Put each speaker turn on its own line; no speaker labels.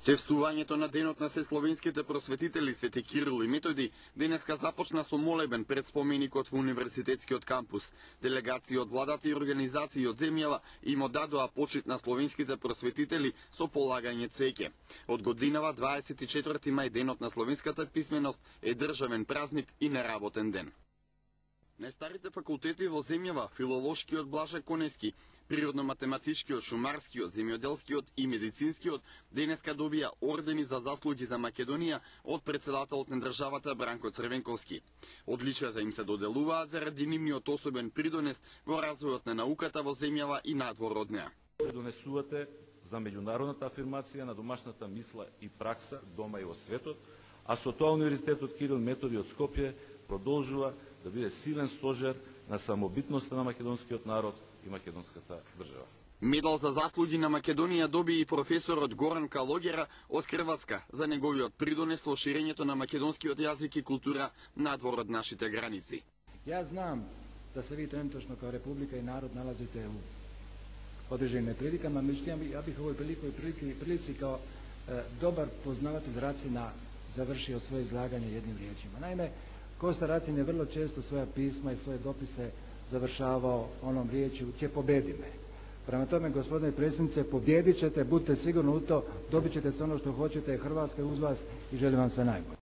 Чествувањето на денот на сесловенските просветители Свети Кирил и Методи денеска започна со молебен пред споменикот во универзитетскиот кампус. Делегации од владата и организации од земјава им одадоа почит на словенските просветители со полагање цвеќе. Од годинава 24 мај денот на словенската писменост е државен празник и неработен ден. Најстарите факултети во земјава, филолошкиот Блаже Конески, природно-математичкиот, шумарскиот, земјоделскиот и медицинскиот, денеска добија ордени за заслуги за Македонија од председателот на државата Бранко Црвенковски. Одличията им се доделуваат заради нивниот особен придонес во развојот на науката во земјава и надвор од неа.
Придонесувате за меѓународната афирмација на домашната мисла и пракса дома и во светот, а со тоа Универзитетот Кирил Методи од Скопје продолжува да биде силен стожер на самобитноста на македонскиот народ и македонската држава.
Медал за заслуги на Македонија доби и професорот Горан Калогера од Хрватска за неговиот придонес во ширењето на македонскиот јазик и култура надвор од нашите граници.
Ja znam da se vi trenutačno kao Republika i narod nalazite u određenim neprilikama, međutim ja bih u ovoj prilici kao dobar poznavatelj Racina završio svoje izlaganje jednim riječima. Naime, Kosta Racin je vrlo često svoja pisma i svoje dopise završavao onom riječju "Će pobedi me". Prema tome, gospodine predsjednice, pobjedit ćete, budite sigurni u to, dobit ćete sve ono što hoćete, Hrvatska je uz vas i želim vam sve najbolje.